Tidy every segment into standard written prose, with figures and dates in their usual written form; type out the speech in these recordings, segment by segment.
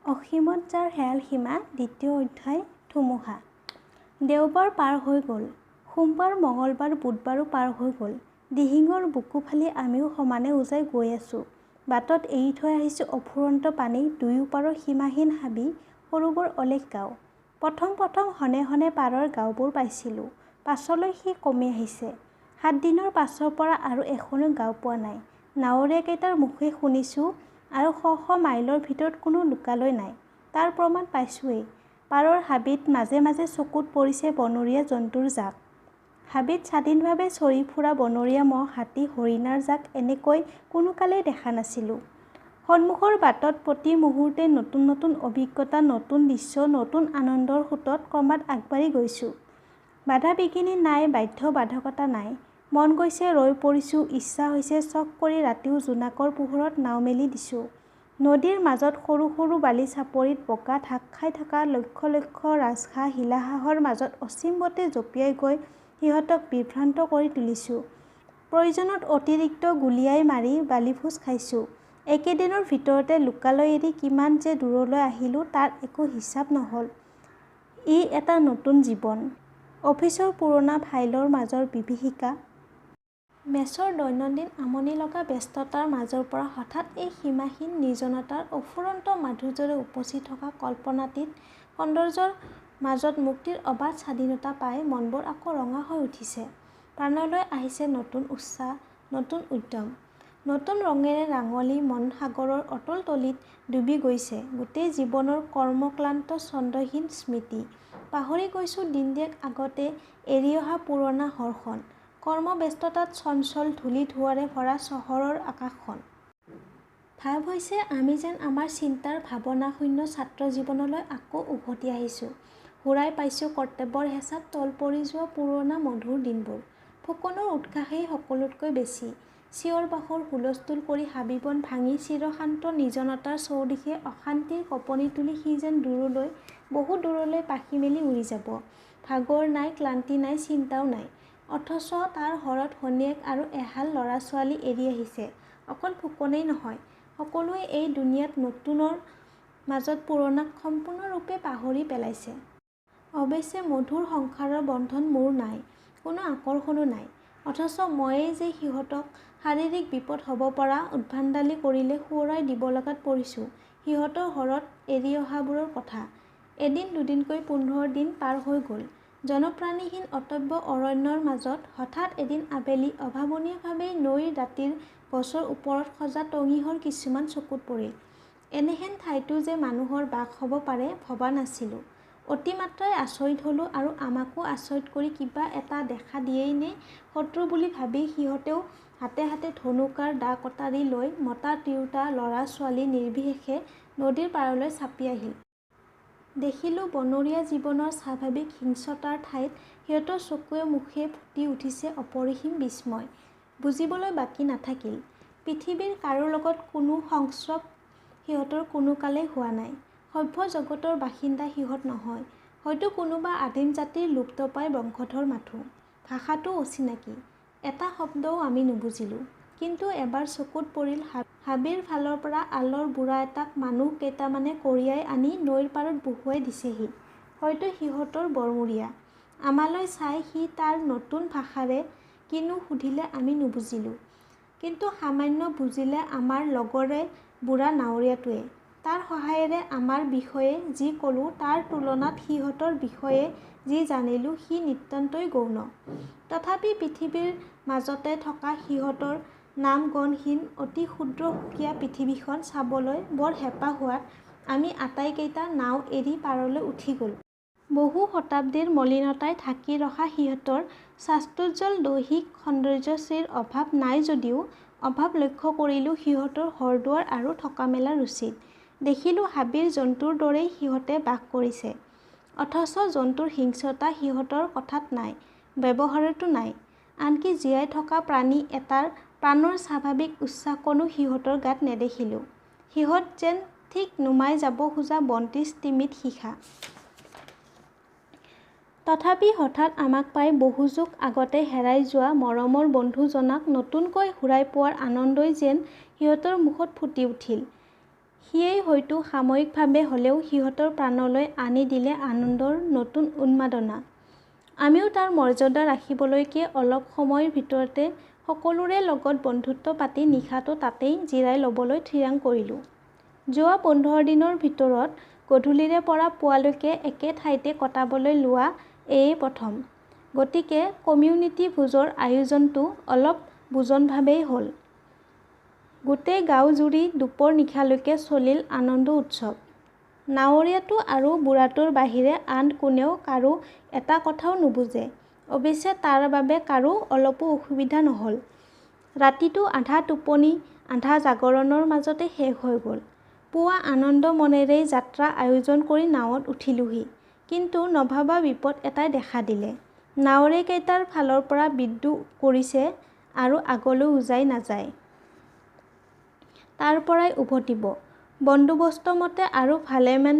অসীমত যাৰ হেৰাল সীমা দ্বিতীয় অধ্যায় ধুমুহা। দেওবাৰ পাৰ হৈ গ'ল। সোমবাৰ মঙলবাৰ বুধবাৰো পাৰ হৈ গ'ল। দিহিঙৰ বুকু ফালি আমিও সমানে উজাই গৈ আছোঁ। বাটত এৰি থৈ আহিছোঁ অফুৰন্ত পানী, দুয়োপাৰৰ সীমাহীন হাবি, সৰু বৰ অলেখ গাঁও। প্ৰথম হনে হনে পাৰৰ গাঁওবোৰ পাইছিলোঁ। পাছলৈ সি কমি আহিছে। 7 দিনৰ পাছৰ পৰা আৰু এখনো গাঁও পোৱা নাই। নাৱৰীয়াকেইটাৰ মুখে শুনিছোঁ আৰু শ মাইলৰ ভিতৰত কোনো লোকালয় নাই। তাৰ প্ৰমাণ পাইছোঁৱেই। পাৰৰ হাবিত মাজে মাজে চকুত পৰিছে বনৰীয়া জন্তুৰ জাক। হাবিত স্বাধীনভাৱে চৰি ফুৰা বনৰীয়া মহ, হাতী, হৰিণাৰ জাক এনেকৈ কোনোকালেই দেখা নাছিলোঁ। সন্মুখৰ বাটত প্ৰতি মুহূৰ্তে নতুন নতুন অভিজ্ঞতা, নতুন দৃশ্য, নতুন আনন্দৰ সোঁতত ক্ৰমাৎ আগবাঢ়ি গৈছোঁ। বাধা বিঘিনি নাই, বাধ্যবাধকতা নাই। মন গৈছে ৰৈ পৰিছোঁ, ইচ্ছা হৈছে চখ কৰি ৰাতিও জোনাকৰ পোহৰত নাও মেলি দিছোঁ। নদীৰ মাজত সৰু সৰু বালি চাপৰিত বগা ঢাক খাই থকা লক্ষ লক্ষ ৰাজহাঁহ, শিলাহাঁহৰ মাজত অচিমতে জঁপিয়াই গৈ সিহঁতক বিভ্ৰান্ত কৰি তুলিছোঁ। প্ৰয়োজনত অতিৰিক্ত গুলীয়াই মাৰি বালিফুচ খাইছোঁ। একেদিনৰ ভিতৰতে লোকালয় এৰি কিমান যে দূৰলৈ আহিলোঁ তাৰ একো হিচাপ নহ'ল। ই এটা নতুন জীৱন। অফিচৰ পুৰণা ফাইলৰ মাজৰ বিভীষিকা, মেচৰ দৈনন্দিন আমনি লগা ব্যস্ততাৰ মাজৰ পৰা হঠাৎ এই সীমাহীন নিৰ্জনতাৰ অফুৰন্ত মাধুৰ্যৰে উপচি থকা কল্পনাতীত সৌন্দৰ্যৰ মাজত মুক্তিৰ অবাধ স্বাধীনতা পাই মনবোৰ আকৌ ৰঙা হৈ উঠিছে। প্ৰাণলৈ আহিছে নতুন উৎসাহ, নতুন উদ্যম। নতুন ৰঙেৰে ৰাঙলী মন সাগৰৰ অতল তলিত ডুবি গৈছে গোটেই জীৱনৰ কৰ্মক্লান্ত ছন্দহীন স্মৃতি। পাহৰি গৈছোঁ দিন আগতে এৰি অহা পুৰণা ঘৰখন, কৰ্মব্যস্ততাত চঞ্চল ধূলি ধোঁৱাৰে ভৰা চহৰৰ আকাশখন। ভাৱ হৈছে আমি যেন আমাৰ চিন্তাৰ ভাৱনাশূন্য ছাত্ৰ জীৱনলৈ আকৌ উভতি আহিছোঁ। ঘূৰাই পাইছোঁ কৰ্তব্যৰ হেঁচাত তল পৰি যোৱা পুৰণা মধুৰ দিনবোৰ। ফুকনৰ উৎসাহেই সকলোতকৈ বেছি। চিঞৰ বাখৰ হুলস্থুল কৰি হাবিবন ভাঙি চিৰশান্ত নিৰ্জনতাৰ চৌদিশে অশান্তিৰ কঁপনি তুলি সি যেন দূৰলৈ, বহু দূৰলৈ পাখি মেলি উৰি যাব। ভাগৰ নাই, ক্লান্তি নাই, চিন্তাও নাই। অথচ তাৰ ঘৰত ঘৈণীয়েক আৰু এহাল ল'ৰা ছোৱালী এৰি আহিছে। অকল ফুকনেই নহয়, সকলোৱে এই দুনিয়াত নতুনৰ মাজত পুৰণাক সম্পূৰ্ণৰূপে পাহৰি পেলাইছে। অৱশ্যে মধুৰ সংসাৰৰ বন্ধন মোৰ নাই, কোনো আকৰ্ষণো নাই। অথচ ময়েই যে সিহঁতক শাৰীৰিক বিপদ হ'ব পৰা উদ্ভণ্ডালি কৰিলে সোঁৱৰাই দিব লগাত পৰিছোঁ সিহঁতৰ ঘৰত এৰি অহাবোৰৰ কথা। এদিন দুদিনকৈ 15 দিন পাৰ হৈ গ'ল। জনপ্ৰাণীহীন অটব্য অৰণ্যৰ মাজত হঠাৎ এদিন আবেলি অভাৱনীয়ভাৱেই নৈৰ দাঁতিৰ গছৰ ওপৰত সজা টঙিঘৰ কিছুমান চকুত পৰিল। এনেহেন ঠাইতো যে মানুহৰ বাস হ'ব পাৰে ভবা নাছিলোঁ। অতিমাত্ৰাই আচৰিত হ'লোঁ আৰু আমাকো আচৰিত কৰি কিবা এটা দেখা দিয়েই নে শত্ৰু বুলি ভাবি সিহঁতেও হাতে হাতে ধনু-কাঁড়, দা-কটাৰী লৈ মতা তিৰোতা ল'ৰা ছোৱালী নিৰ্বিশেষে নদীৰ পাৰলৈ চাপি আহিল। দেখিলোঁ বনৰীয়া জীৱনৰ স্বাভাৱিক হিংস্ৰতাৰ ঠাইত সিহঁতৰ চকুৱে মুখে ফুটি উঠিছে অপৰিসীম বিস্ময়। বুজিবলৈ বাকী নাথাকিল। পৃথিৱীৰ কাৰো লগত কোনো সংস্ৰৱ সিহঁতৰ কোনোকালেই হোৱা নাই। সভ্য জগতৰ বাসিন্দা সিহঁত নহয়। হয়তো কোনোবা আদিম জাতিৰ লুপ্তপ্ৰায় বংশধৰ মাথোঁ। ভাষাটো অচিনাকি। এটা শব্দও আমি নুবুজিলোঁ। কিন্তু এবাৰ চকুত পৰিল হাবিৰ ফালৰ পৰা আলৰ বুঢ়া এটাক মানুহ কেইটামানে কঢ়িয়াই আনি নৈৰ পাৰত বহুৱাই দিছেহি। হয়তো সিহঁতৰ বৰমূৰীয়া। আমালৈ চাই সি তাৰ নতুন ভাষাৰে কিনো সুধিলে আমি নুবুজিলোঁ। কিন্তু সামান্য বুজিলে আমাৰ লগৰে বুঢ়া নাৱৰীয়াটোৱে। তাৰ সহায়েৰে আমাৰ বিষয়ে যি ক'লোঁ তাৰ তুলনাত সিহঁতৰ বিষয়ে যি জানিলোঁ সি নিতান্তই গৌণ। তথাপি পৃথিৱীৰ মাজতে থকা সিহঁতৰ নামগন্ধহীন অতি ক্ষুদ্ৰ সুকীয়া পৃথিৱীখন চাবলৈ বৰ হেঁপাহ হোৱাত আমি আটাইকেইটা নাও এৰি পাৰলৈ উঠি গ'লোঁ। বহু শতাব্দীৰ মলিনতাই ঢাকি ৰখা সিহঁতৰ শ্বাস্তোজ্জ্বল দৈহিক সৌন্দৰ্যশ্ৰীৰ অভাৱ নাই যদিও অভাৱ লক্ষ্য কৰিলোঁ সিহঁতৰ ঘৰ-দুৱাৰ আৰু থকা মেলাৰ ৰুচিত। দেখিলোঁ হাবিৰ জন্তুৰ দৰেই সিহঁতে বাস কৰিছে। অথচ জন্তুৰ হিংস্ৰতা সিহঁতৰ কথাত নাই, ব্যৱহাৰতো নাই। আনকি জীয়াই থকা প্ৰাণী এটাৰ প্ৰাণৰ স্বাভাৱিক উচ্ছ্বাসকণো সিহঁতৰ গাত নেদেখিলোঁ। সিহঁত যেন ঠিক নুমাই যাব খোজা বন্তিৰ স্তিমিত শিখা। তথাপি হঠাৎ আমাক পাই বহু যুগ আগতে হেৰাই যোৱা মৰমৰ বন্ধুজনাক নতুনকৈ ঘূৰাই পোৱাৰ আনন্দই যেন সিহঁতৰ মুখত ফুটি উঠিল। সিয়েই হয়তো সাময়িকভাৱে হ'লেও সিহঁতৰ প্ৰাণলৈ আনি দিলে আনন্দৰ নতুন উন্মাদনা। আমিও তাৰ মৰ্যাদা ৰাখিবলৈকে অলপ সময়ৰ ভিতৰতে সকলোৰে লগত বন্ধুত্ব পাতি নিশাটো তাতেই জিৰাই ল'বলৈ থিৰাং কৰিলোঁ। যোৱা 15 দিনৰ ভিতৰত গধূলিৰে পৰা পুৱালৈকে একে ঠাইতে কটাবলৈ লোৱা এয়েই প্ৰথম। গতিকে কমিউনিটি ভোজৰ আয়োজনটো অলপ বুজনভাৱেই হ'ল। গোটেই গাঁওজুৰি দুপৰ নিশালৈকে চলিল আনন্দ উৎসৱ। নাৱৰীয়াটো আৰু বুঢ়াটোৰ বাহিৰে আন কোনেও কাৰো এটা কথাও নুবুজে। অৱশ্যে তাৰ বাবে কাৰো অলপো অসুবিধা নহ'ল। ৰাতিটো আধা টোপনি আধা জাগৰণৰ মাজতে শেষ হৈ গ'ল। পুৱা আনন্দ মনেৰেই যাত্ৰা আয়োজন কৰি নাৱত উঠিলোহি। কিন্তু নভবা বিপদ এটাই দেখা দিলে। নাৱৰীয়াকেইটাৰ ফালৰ পৰা বিদ্ৰোহ কৰিছে আৰু আগলৈ উজাই নাযায়। তাৰ পৰাই উভতিব। বন্দোবস্ত মতে আৰু ভালেমান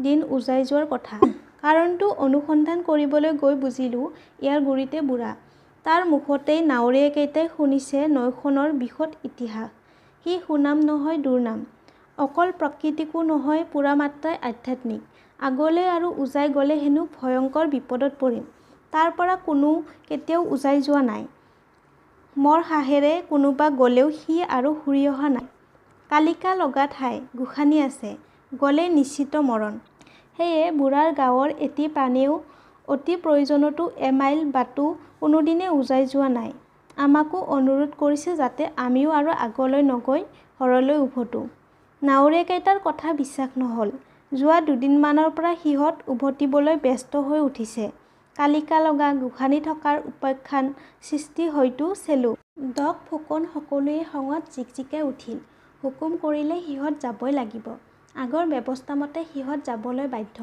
দিন উজাই যোৱাৰ কথা। কাৰণটো অনুসন্ধান কৰিবলৈ গৈ বুজিলোঁ ইয়াৰ গুৰিতে বুঢ়া। তাৰ মুখতেই নাৱৰীয়াকেইটাই শুনিছে নৈখনৰ বিশদ ইতিহাস। সি সুনাম নহয় দুৰ্নাম। অকল প্ৰাকৃতিকো নহয় পূৰামাত্ৰাই আধ্যাত্মিক। আগলৈ আৰু উজাই গ'লে হেনো ভয়ংকৰ বিপদত পৰিম। তাৰ পৰা কোনো কেতিয়াও উজাই যোৱা নাই। মৰ সাহেৰে কোনোবা গ'লেও সি আৰু ঘূৰি অহা নাই। কালিকা লগা ঠাই, গোসানী আছে। গ'লে নিশ্চিত মৰণ। সেয়ে বুঢ়াৰ গাঁৱৰ এটি প্ৰাণীয়েও অতি প্ৰয়োজনতো এমাইল বাটো কোনোদিনে উজাই যোৱা নাই। আমাকো অনুৰোধ কৰিছে যাতে আমিও আৰু আগলৈ নগৈ ঘৰলৈ উভতো। নাৱৰীয়াকেইটাৰ কথা বিশ্বাস নহ'ল। যোৱা দুদিনমানৰ পৰা সিহঁত উভতিবলৈ ব্যস্ত হৈ উঠিছে। কালিকা লগা গোসানী থকাৰ উপাখ্যান সৃষ্টি হয়তো চেলুক। ডক ফুকন সকলোৱে খঙত জিকজিকাই উঠিল। হুকুম কৰিলে সিহঁত যাবই লাগিব। আগৰ ব্যৱস্থামতে সিহঁত যাবলৈ বাধ্য।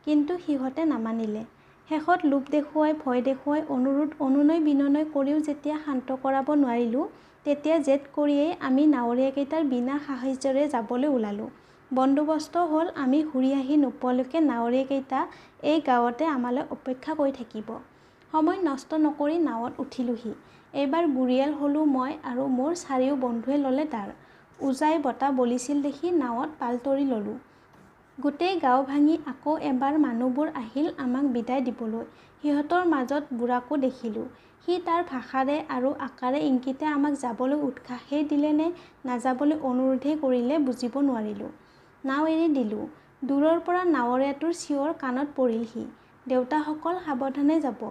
কিন্তু সিহঁতে নামানিলে। শেষত লোভ দেখুৱাই ভয় দেখুৱাই অনুৰোধ অনুনয় বিনয় কৰিও যেতিয়া শান্ত কৰাব নোৱাৰিলোঁ তেতিয়া জেদ কৰিয়েই আমি নাৱৰীয়াকেইটাৰ বিনা সাহায্যৰে যাবলৈ ওলালোঁ। বন্দোবস্ত হ'ল আমি ঘূৰি আহি নোপোৱালৈকে নাৱৰীয়াকেইটা এই গাঁৱতে আমালৈ অপেক্ষা কৰি থাকিব। সময় নষ্ট নকৰি নাৱত উঠিলোহি। এইবাৰ গুৰিয়াল হ'লোঁ মই আৰু মোৰ চাৰিও বন্ধুৱে ল'লে ডাৰ। উজাই বতাহ বলিছিল দেখি নাৱত পাল তৰি ল'লোঁ। গোটেই গাঁও ভাঙি আকৌ এবাৰ মানুহবোৰ আহিল আমাক বিদায় দিবলৈ। সিহঁতৰ মাজত বুঢ়াকো দেখিলোঁ। সি তাৰ ভাষাৰে আৰু আকাৰে ইংগিতে আমাক যাবলৈ উৎসাহেই দিলে নে নাযাবলৈ অনুৰোধেই কৰিলে বুজিব নোৱাৰিলোঁ। নাও এৰি দিলোঁ। দূৰৰ পৰা নাৱৰীয়াটোৰ চিঞৰ কাণত পৰিলহি। দেউতাসকল সাৱধানে যাব।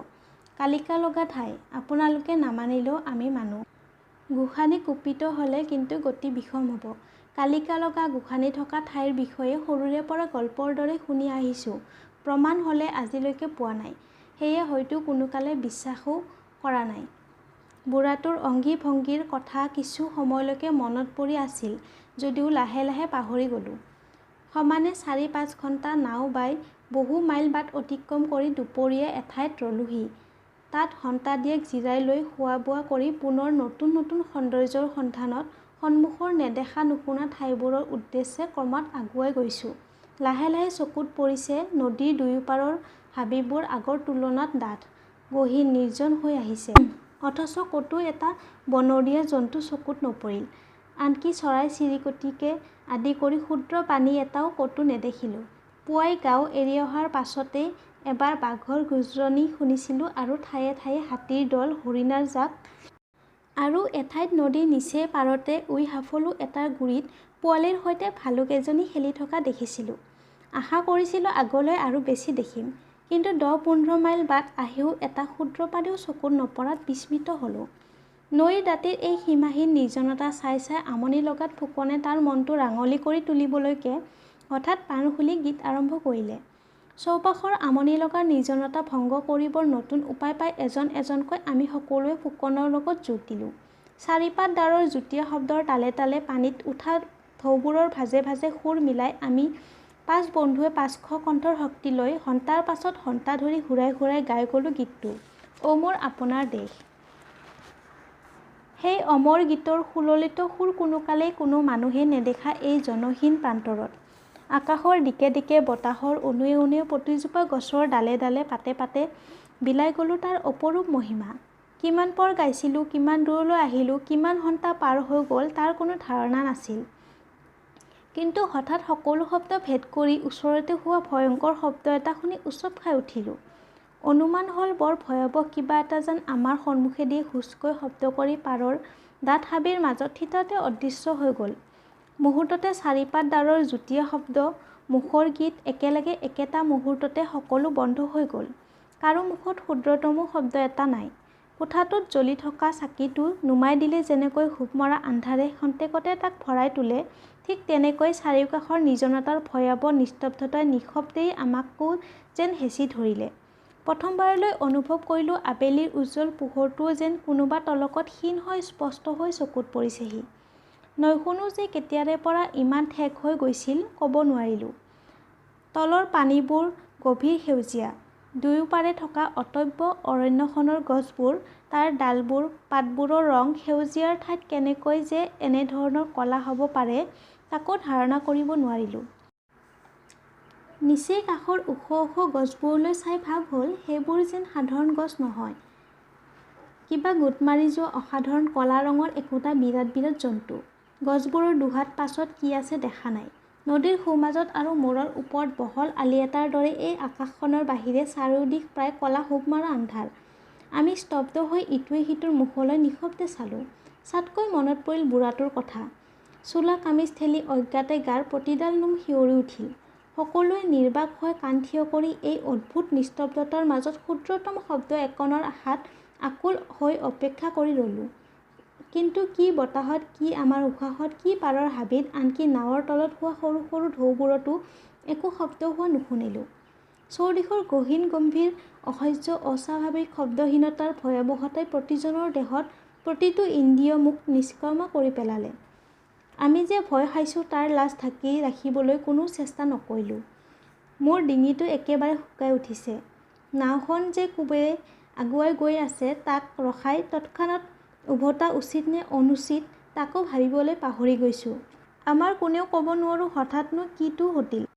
কালিকা লগা ঠাই। আপোনালোকে নামানিলেও আমি মানো। গোসানী কুপিত হ'লে কিন্তু গতি বিষম হ'ব। কালিকা লগা গোসানী থকা ঠাইৰ বিষয়ে সৰুৰে পৰা গল্পৰ দৰে শুনি আহিছোঁ। প্ৰমাণ হ'লে আজিলৈকে পোৱা নাই। সেয়ে হয়তো কোনোকালে বিশ্বাসো কৰা নাই। বুঢ়াটোৰ অংগী ভংগীৰ কথা কিছু সময়লৈকে মনত পৰি আছিল যদিও লাহে লাহে পাহৰি গ'লোঁ। সমানে ৪-৫ ঘণ্টা নাও বাই বহু মাইল বাট অতিক্ৰম কৰি দুপৰীয়া এঠাইত ৰ'লোহি। তাত সন্তাদিয়েক জিৰাই লৈ খোৱা বোৱা কৰি পুনৰ নতুন নতুন সৌন্দৰ্যৰ সন্ধানত সন্মুখৰ নেদেখা নুশুনা ঠাইবোৰৰ উদ্দেশ্যে ক্ৰমাৎ আগুৱাই গৈছোঁ। লাহে লাহে চকুত পৰিছে নদীৰ দুয়োপাৰৰ হাবিবোৰ আগৰ তুলনাত ডাঠ, গহীন, নিৰ্জন হৈ আহিছে। অথচ ক'তো এটা বনৰীয়া জন্তু চকুত নপৰিল। আনকি চৰাই চিৰিকটিকে আদি কৰি ক্ষুদ্ৰ প্ৰাণী এটাও ক'তো নেদেখিলোঁ। পুৱাই গাঁও এৰি অহাৰ পাছতেই এবাৰ বাঘৰ গোজৰণি শুনিছিলোঁ আৰু ঠায়ে ঠায়ে হাতীৰ দল, হৰিণাৰ জাক। আৰু এঠাইত নদীৰ নিচেই পাৰতে উই-সাফলো এটাৰ গুৰিত পোৱালিৰ সৈতে ভালুক এজনী খেলি থকা দেখিছিলোঁ। আশা কৰিছিলোঁ আগলৈ আৰু বেছি দেখিম। কিন্তু ১০-১৫ মাইল বাট আহিও এটা ক্ষুদ্ৰ প্ৰাণীও চকুত নপৰাত বিস্মিত হ'লোঁ। নৈৰ দাঁতিৰ এই সীমাহীন নিৰ্জনতা চাই চাই আমনি লগাত ফুকনে তাৰ মনটো ৰাঙলী কৰি তুলিবলৈকে হঠাৎ প্ৰাণ খুলি গীত আৰম্ভ কৰিলে। চৌপাশৰ আমনি লগা নিৰ্জনতা ভংগ কৰিবৰ নতুন উপায় পাই এজন এজনকৈ আমি সকলোৱে ফুকনৰ লগত যোগ দিলোঁ। চাৰিপাত দাৰৰ যুটীয়া শব্দৰ তালে তালে পানীত উঠা ঢৌবোৰৰ ভাঁজে ভাঁজে সুৰ মিলাই আমি ৫ বন্ধুৱে ৫০০ কণ্ঠৰ শক্তি লৈ ঘণ্টাৰ পাছত ঘণ্টা ধৰি ঘূৰাই ঘূৰাই গাই গ'লোঁ গীতটো অ' মোৰ আপোনাৰ দেশ। সেই অমৰ গীতৰ সুললিত সুৰ কোনোকালেই কোনো মানুহে নেদেখা এই জনহীন প্ৰান্তৰত। আকাশৰ দিকে দিকে বতাহৰ অনুৱে অনুৱে প্ৰতিজোপা গছৰ ডালে ডালে পাতে পাতে বিলাই গ'লোঁ তাৰ অপৰূপ মহিমা। কিমান পৰ গাইছিলোঁ, কিমান দূৰলৈ আহিলোঁ, কিমান ঘণ্টা পাৰ হৈ গ'ল তাৰ কোনো ধাৰণা নাছিল। কিন্তু হঠাৎ সকলো শব্দ ভেদ কৰি ওচৰতে হোৱা ভয়ংকৰ শব্দ এটা শুনি উচপ খাই উঠিলোঁ। অনুমান হ'ল বৰ ভয়াৱহ কিবা এটা যেন আমাৰ সন্মুখেদি হুচকৈ শব্দ কৰি পাৰৰ ডাঠ হাবিৰ মাজত থিততে অদৃশ্য হৈ গ'ল। মুহূৰ্ততে চাৰিপাত ডাঁৰৰ যুটীয়া শব্দ, মুখৰ গীত একেলগে একেটা মুহূৰ্ততে সকলো বন্ধ হৈ গ'ল। কাৰো মুখত ক্ষুদ্ৰতমো শব্দ এটা নাই। কোঠাটোত জ্বলি থকা চাকিটো নুমাই দিলে যেনেকৈ হুপ মৰা আন্ধাৰে খন্তেকতে তাক ভৰাই তোলে, ঠিক তেনেকৈ চাৰিওকাষৰ নিৰ্জনতাৰ ভয়াৱহ নিস্তব্ধতাই নিঃশব্দেই আমাকো যেন হেঁচি ধৰিলে। প্ৰথমবাৰলৈ অনুভৱ কৰিলোঁ আবেলিৰ উজ্জ্বল পোহৰটোও যেন কোনোবা তলকত ক্ষীণ হৈ স্পষ্ট হৈ চকুত পৰিছেহি। নৈখনো যে কেতিয়াৰে পৰা ইমান ঠেক হৈ গৈছিল ক'ব নোৱাৰিলোঁ। তলৰ পানীবোৰ গভীৰ সেউজীয়া। দুয়োপাৰে থকা অটব্য অৰণ্যখনৰ গছবোৰ, তাৰ ডালবোৰ, পাতবোৰৰ ৰং সেউজীয়াৰ ঠাইত কেনেকৈ যে এনেধৰণৰ ক'লা হ'ব পাৰে তাকো ধাৰণা কৰিব নোৱাৰিলোঁ। নিচেই কাষৰ ওখ ওখ গছবোৰলৈ চাই ভাব হ'ল সেইবোৰ যেন সাধাৰণ গছ নহয়, কিবা গোট মাৰি যোৱা অসাধাৰণ ক'লা ৰঙৰ একোটা বিৰাট বিৰাট জন্তু। গছবোৰৰ দুহাত পাছত কি আছে দেখা নাই। নদীৰ সোঁমাজত আৰু মূৰৰ ওপৰত বহল আলি এটাৰ দৰে এই আকাশখনৰ বাহিৰে চাৰিওদিশ প্ৰায় ক'লা হুপ মৰা আন্ধাৰ। আমি স্তব্ধ হৈ ইটোৱে সিটোৰ মুখলৈ নিঃশব্দে চালোঁ। চাটকৈ মনত পৰিল বুঢ়াটোৰ কথা। চোলা কামিজ ঠেলি অজ্ঞাতে গাৰ প্ৰতিডাল নোম শিয়ৰি উঠিল। সকলোৱে নিৰ্বাক হৈ কাণ থিয় কৰি এই অদ্ভুত নিস্তব্ধতাৰ মাজত ক্ষুদ্ৰতম শব্দ একণৰ আশাত আকুল হৈ অপেক্ষা কৰি ৰ'লোঁ। কিন্তু কি বতাহত, কি আমাৰ উশাহত, কি পাৰৰ হাবিত, আনকি নাৱৰ তলত হোৱা সৰু সৰু ঢৌবোৰতো একো শব্দ হোৱা নুশুনিলোঁ। চৌদিশৰ গহীন গম্ভীৰ অসহ্য অস্বাভাৱিক শব্দহীনতাৰ ভয়াৱহতাই প্ৰতিজনৰ দেহত প্ৰতিটো ইন্দ্ৰিয় মুখ নিষ্কৰ্ম কৰি পেলালে। আমি যে ভয় খাইছোঁ তাৰ লাজ ঢাকি ৰাখিবলৈ কোনো চেষ্টা নকৰিলোঁ। মোৰ ডিঙিটো একেবাৰে শুকাই উঠিছে। নাওখন যে কোবেৰে আগুৱাই গৈ আছে তাক ৰখাই তৎক্ষণাৎ উভতা উচিত নে অনুচিত তাকো ভাবিবলৈ পাহৰি গৈছোঁ। আমাৰ কোনেও ক'ব নোৱাৰোঁ হঠাৎনো কিটো ঘটিল।